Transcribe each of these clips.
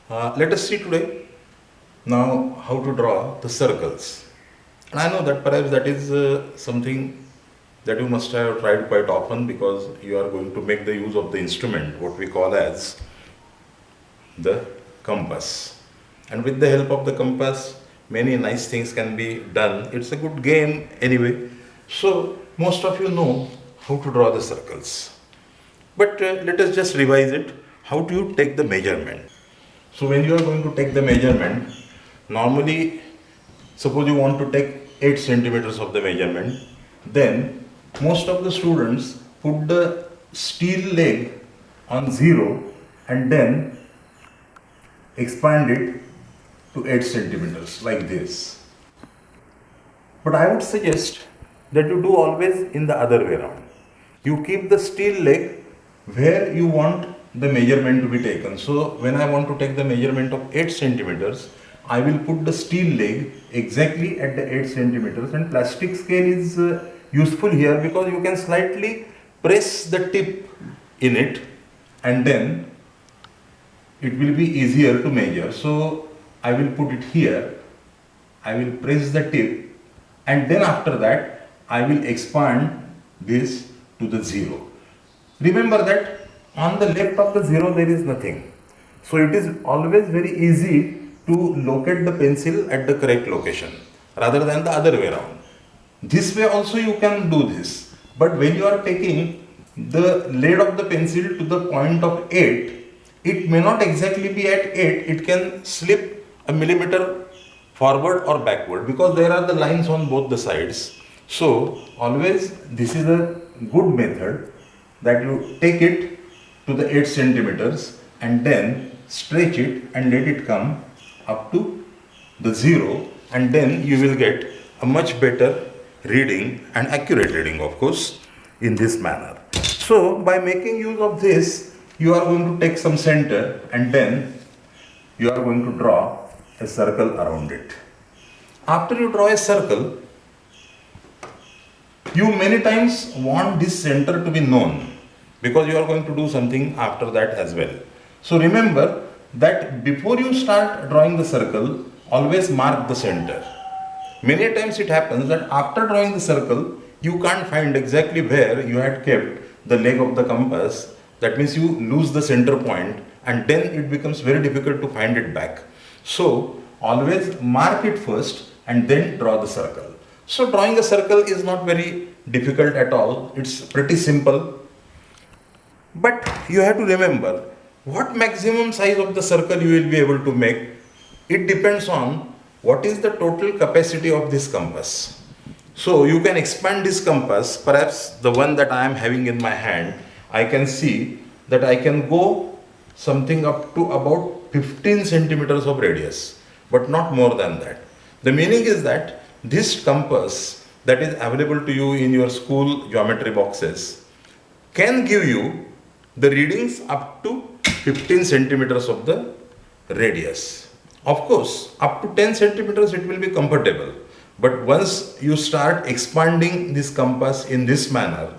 Let us see today now how to draw the circles. And I know that perhaps that is something that you must have tried quite often because you are going to make the use of the instrument, what we call as the compass. And with the help of the compass, many nice things can be done. It's a good game anyway. So most of you know how to draw the circles. But let us just revise it. How do you take the measurement? So when you are going to take the measurement, normally suppose you want to take 8 centimeters of the measurement, then most of the students put the steel leg on 0 and then expand it to 8 centimeters like this. But I would suggest that you do always in the other way around. You keep the steel leg where you want the measurement to be taken. So when I want to take the measurement of 8 centimeters, I will put the steel leg exactly at the 8 centimeters, and plastic scale is useful here because you can slightly press the tip in it and then it will be easier to measure. So I will put it here, I will press the tip, and then after that I will expand this to the 0. Remember that on the left of the 0 there is nothing. So it is always very easy to locate the pencil at the correct location rather than the other way around. This way also you can do this. But when you are taking the lead of the pencil to the point of 8, it may not exactly be at 8. It can slip a millimeter forward or backward because there are the lines on both the sides. So always this is a good method that you take it to the 8 centimeters and then stretch it and let it come up to the 0, and then you will get a much better reading and accurate reading, of course, in this manner. So by making use of this, you are going to take some center and then you are going to draw a circle around it. After you draw a circle, you many times want this center to be known because you are going to do something after that as well. So remember that before you start drawing the circle, always mark the center. Many times it happens that after drawing the circle, you can't find exactly where you had kept the leg of the compass. That means you lose the center point and then it becomes very difficult to find it back. So always mark it first and then draw the circle. So drawing a circle is not very difficult at all. It's pretty simple. But you have to remember what maximum size of the circle you will be able to make. It depends on what is the total capacity of this compass. So you can expand this compass, perhaps the one that I am having in my hand. I can see that I can go something up to about 15 centimeters of radius, but not more than that. The meaning is that this compass that is available to you in your school geometry boxes can give you the readings up to 15 centimeters of the radius. Of course, up to 10 centimeters it will be comfortable. But once you start expanding this compass in this manner,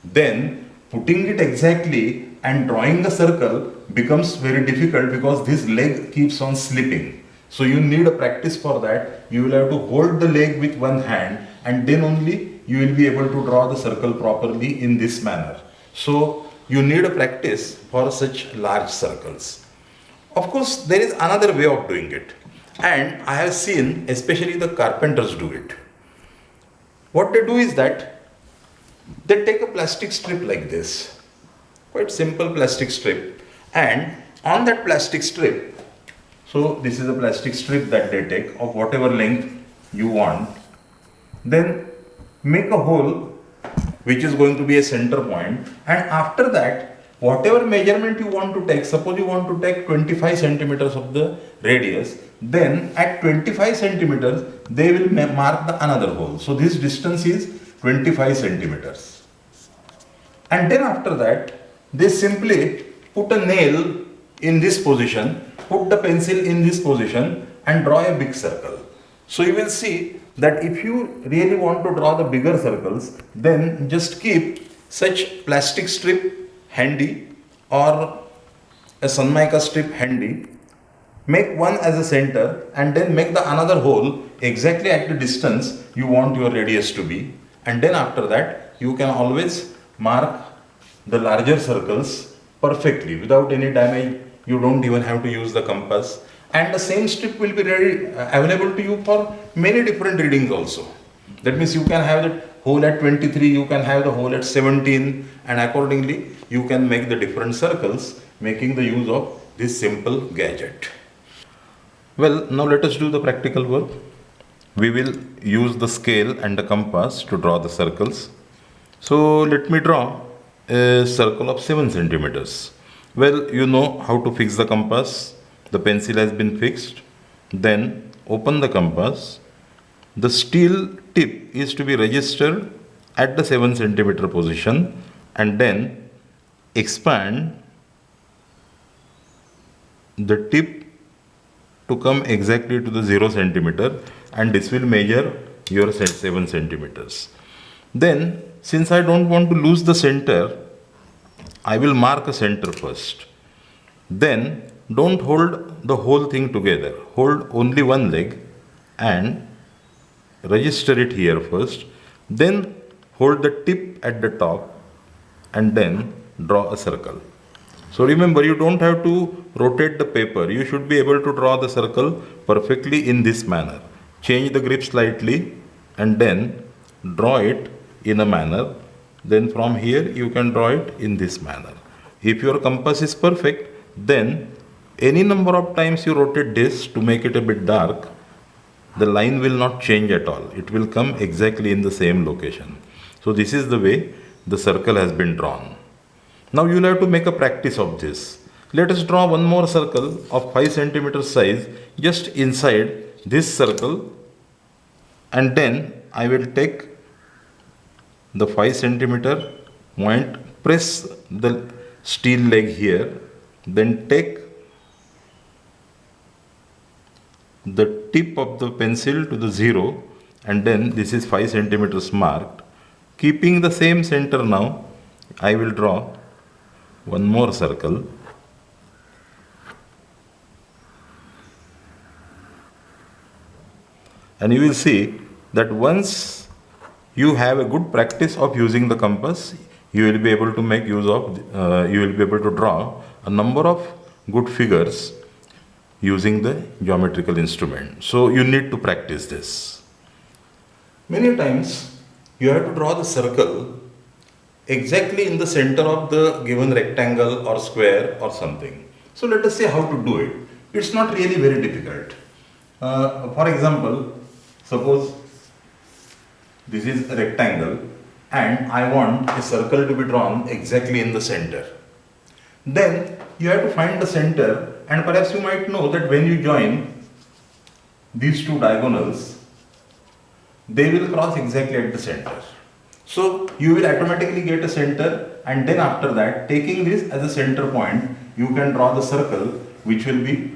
then putting it exactly and drawing the circle becomes very difficult because this leg keeps on slipping. So you need a practice for that. You will have to hold the leg with one hand and then only you will be able to draw the circle properly in this manner. So you need a practice for such large circles. Of course, there is another way of doing it. And I have seen especially the carpenters do it. What they do is that they take a plastic strip like this, quite simple plastic strip, and on that plastic strip, so this is a plastic strip that they take of whatever length you want, then make a hole which is going to be a center point, and after that whatever measurement you want to take, suppose you want to take 25 centimeters of the radius, then at 25 centimeters they will mark the another hole. So this distance is 25 centimeters. And then after that they simply put a nail in this position, put the pencil in this position and draw a big circle. So you will see that if you really want to draw the bigger circles, then just keep such plastic strip handy or a Sanmaika strip handy make one as a center and then make the another hole exactly at the distance you want your radius to be, and then after that you can always mark the larger circles perfectly without any damage. You don't even have to use the compass, and the same strip will be available to you for many different readings also. That means you can have the hole at 23, you can have the hole at 17, and accordingly you can make the different circles, making the use of this simple gadget. Well, now let us do the practical work. We will use the scale and the compass to draw the circles. So let me draw a circle of 7 centimeters. Well, you know how to fix the compass. The pencil has been fixed. Then open the compass. The steel tip is to be registered at the 7 centimeter position, and then expand the tip to come exactly to the 0 centimeter, and this will measure your 7 centimeters. Then, since I don't want to lose the center, I will mark a center first. Then don't hold the whole thing together. Hold only one leg and register it here first. Then hold the tip at the top and then draw a circle. So remember, you don't have to rotate the paper. You should be able to draw the circle perfectly in this manner. Change the grip slightly and then draw it in a manner. Then from here you can draw it in this manner. If your compass is perfect, then any number of times you rotate this to make it a bit dark, the line will not change at all. It will come exactly in the same location. So this is the way the circle has been drawn. Now you will have to make a practice of this. Let us draw one more circle of 5 centimeter size just inside this circle, and then I will take the 5 centimeter point, press the steel leg here, then take the tip of the pencil to the 0, and then this is 5 centimeters marked. Keeping the same center now, I will draw one more circle. And you will see that once you have a good practice of using the compass, you will be able to make use of, you will be able to draw a number of good figures using the geometrical instrument. So you need to practice this. Many times you have to draw the circle exactly in the center of the given rectangle or square or something. So let us see how to do it. It's not really very difficult. For example, suppose this is a rectangle and I want a circle to be drawn exactly in the center. Then you have to find the center, and perhaps you might know that when you join these two diagonals, they will cross exactly at the center. So you will automatically get a center, and then after that, taking this as a center point, you can draw the circle which will be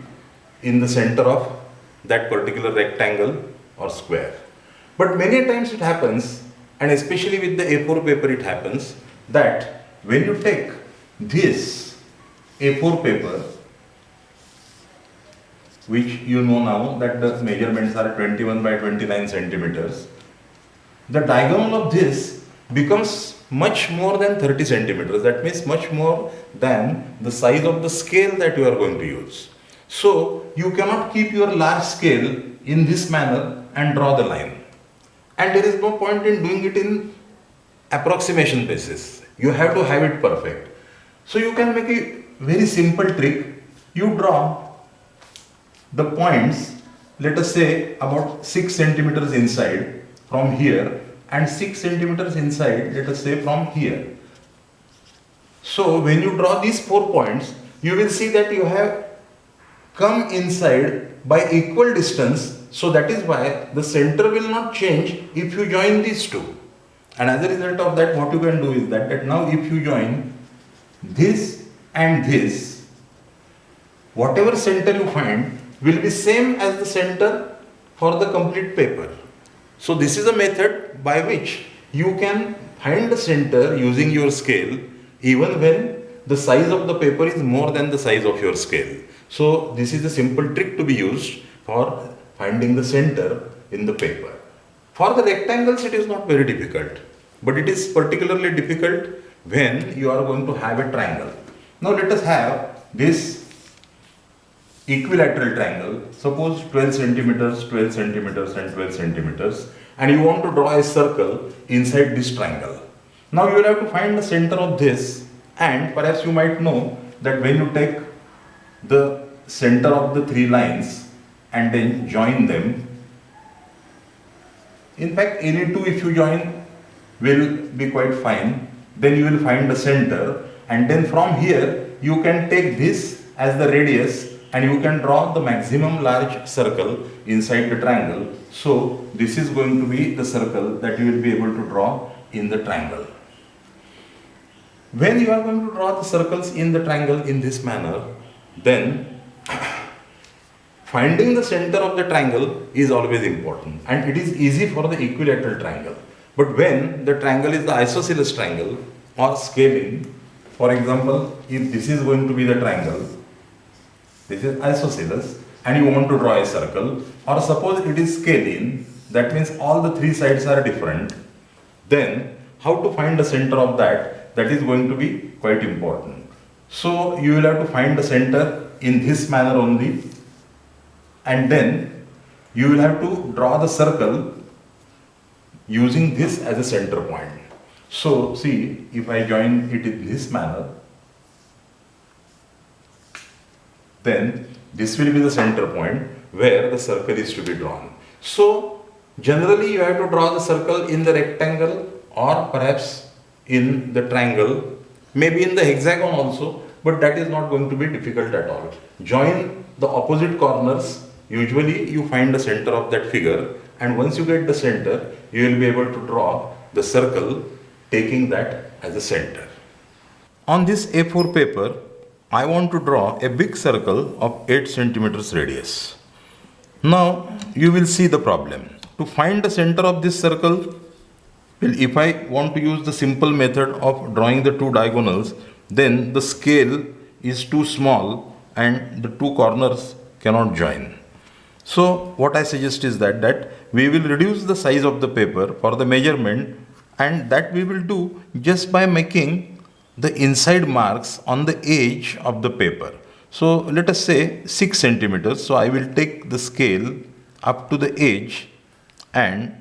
in the center of that particular rectangle or square. But many times it happens, and especially with the A4 paper it happens, that when you take this A4 paper, which you know now that the measurements are 21 by 29 centimeters, the diagonal of this becomes much more than 30 centimeters. That means much more than the size of the scale that you are going to use. So you cannot keep your large scale in this manner and draw the line. And there is no point in doing it in approximation basis. You have to have it perfect. So you can make a very simple trick. You draw the points, let us say about 6 centimeters inside from here, and 6 centimeters inside, let us say from here. So when you draw these 4 points, you will see that you have come inside by equal distance. So that is why the center will not change if you join these two. And as a result of that, what you can do is that now if you join this and this, whatever center you find will be same as the center for the complete paper. So this is a method by which you can find the center using your scale even when the size of the paper is more than the size of your scale. So this is a simple trick to be used for finding the center in the paper. For the rectangles it is not very difficult, but it is particularly difficult when you are going to have a triangle. Now let us have this equilateral triangle, suppose 12 centimeters, 12 centimeters and 12 centimeters, and you want to draw a circle inside this triangle. Now you will have to find the center of this, and perhaps you might know that when you take the center of the three lines and then join them, in fact any two if you join will be quite fine, then you will find the center, and then from here you can take this as the radius and you can draw the maximum large circle inside the triangle. So this is going to be the circle that you will be able to draw in the triangle. When you are going to draw the circles in the triangle in this manner, then finding the center of the triangle is always important, and it is easy for the equilateral triangle. But when the triangle is the isosceles triangle or scalene, for example, if this is going to be the triangle, this is isosceles, and you want to draw a circle, or suppose it is scalene, that means all the three sides are different, then how to find the center of that, that is going to be quite important. So you will have to find the center in this manner only, and then you will have to draw the circle using this as a center point. So see, if I join it in this manner, then this will be the center point where the circle is to be drawn. So generally you have to draw the circle in the rectangle or perhaps in the triangle, maybe in the hexagon also, but that is not going to be difficult at all. Join the opposite corners, usually you find the center of that figure, and once you get the center, you will be able to draw the circle taking that as a center. On this A4 paper, I want to draw a big circle of 8 centimeters radius. Now you will see the problem. To find the center of this circle, well, if I want to use the simple method of drawing the two diagonals, then the scale is too small and the two corners cannot join. So what I suggest is that we will reduce the size of the paper for the measurement, and that we will do just by making the inside marks on the edge of the paper. So let us say 6 centimeters. So I will take the scale up to the edge and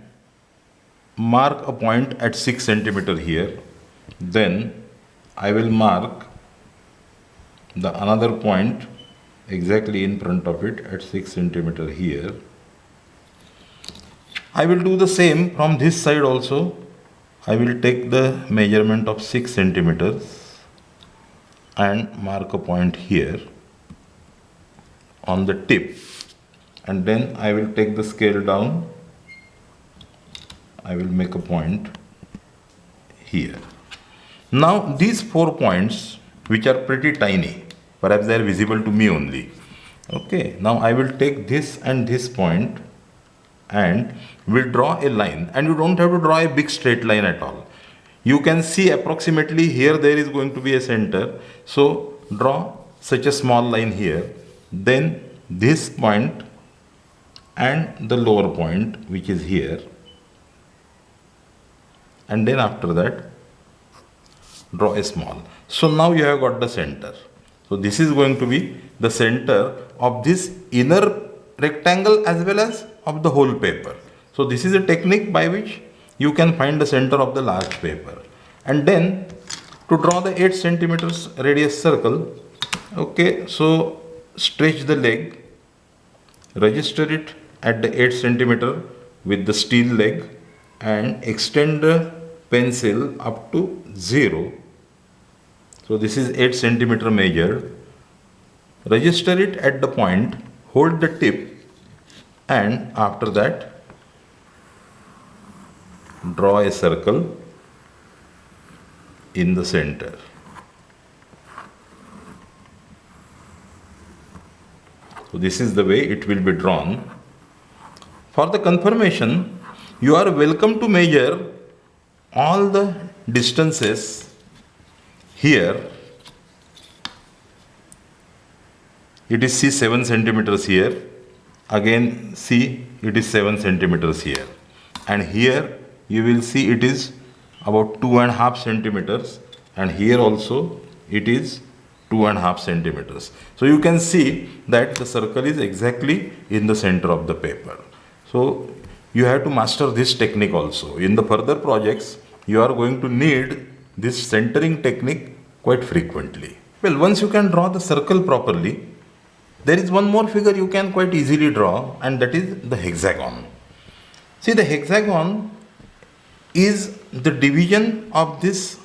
mark a point at 6 centimeter here. Then I will mark the another point exactly in front of it at 6 centimeter here. I will do the same from this side also. I will take the measurement of 6 centimeters and mark a point here on the tip, and then I will take the scale down. I will make a point here. Now these 4 points, which are pretty tiny, perhaps they are visible to me only. Okay, now I will take this and this point and will draw a line, and you don't have to draw a big straight line at all. You can see approximately here there is going to be a center, so draw such a small line here, then this point and the lower point which is here, and then after that draw a small. So now you have got the center. So this is going to be the center of this inner rectangle as well as of the whole paper. So this is a technique by which you can find the center of the large paper. And then to draw the 8 centimeters radius circle, okay, so stretch the leg, register it at the 8 centimeter with the steel leg, and extend the pencil up to 0. So this is 8 centimeter measured. Register it at the point, hold the tip, and after that draw a circle in the center. So this is the way it will be drawn. For the confirmation, you are welcome to measure all the distances here it is see 7 centimeters here, again see it is 7 centimeters here, and here you will see it is about 2.5 centimeters, and here also it is 2.5 centimeters. So you can see that the circle is exactly in the center of the paper. So you have to master this technique also. In the further projects, you are going to need this centering technique quite frequently. Well, once you can draw the circle properly, there is one more figure you can quite easily draw, and that is the hexagon. See, the hexagon is the division of this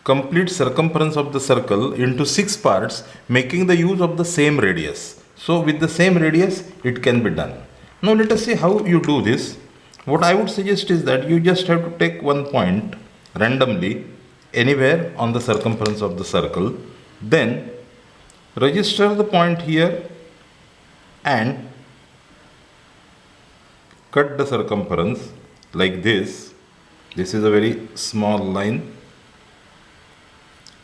complete circumference of the circle into 6 parts, making the use of the same radius. So with the same radius, it can be done. Now let us see how you do this. What I would suggest is that you just have to take one point randomly anywhere on the circumference of the circle, then register the point here and cut the circumference like this. This is a very small line.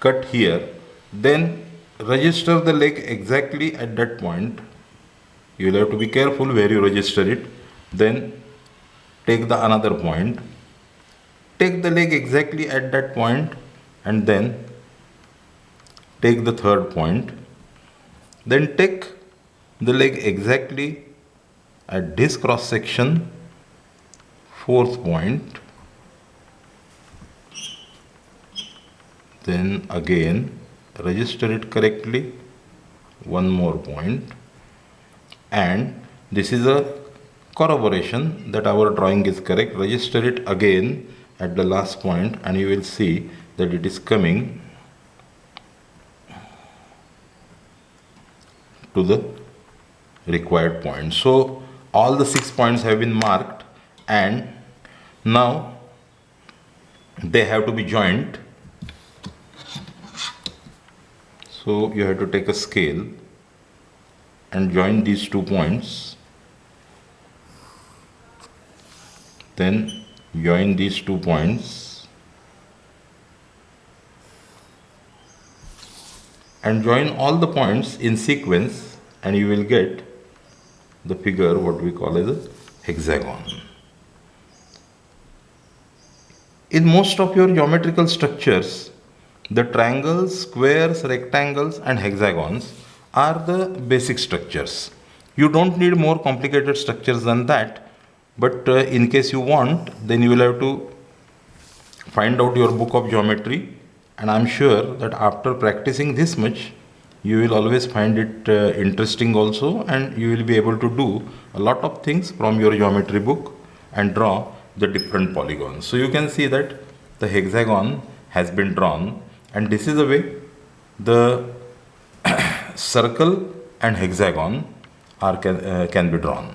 Cut here, then register the leg exactly at that point. You will have to be careful where you register it. Then take the another point, take the leg exactly at that point, and then take the third point, then take the leg exactly at this cross section, fourth point, then again register it correctly, one more point, and this is a corroboration that our drawing is correct. Register it again at the last point, and you will see that it is coming to the required point. So all the 6 points have been marked, and now they have to be joined. So you have to take a scale and join these 2 points, then join these 2 points and join all the points in sequence, and you will get the figure what we call as a hexagon. In most of your geometrical structures, the triangles, squares, rectangles and hexagons are the basic structures. You don't need more complicated structures than that, but in case you want, then you will have to find out your book of geometry, and I'm sure that after practicing this much, you will always find it interesting also, and you will be able to do a lot of things from your geometry book and draw the different polygons. So you can see that the hexagon has been drawn, and this is the way the circle and hexagon can be drawn.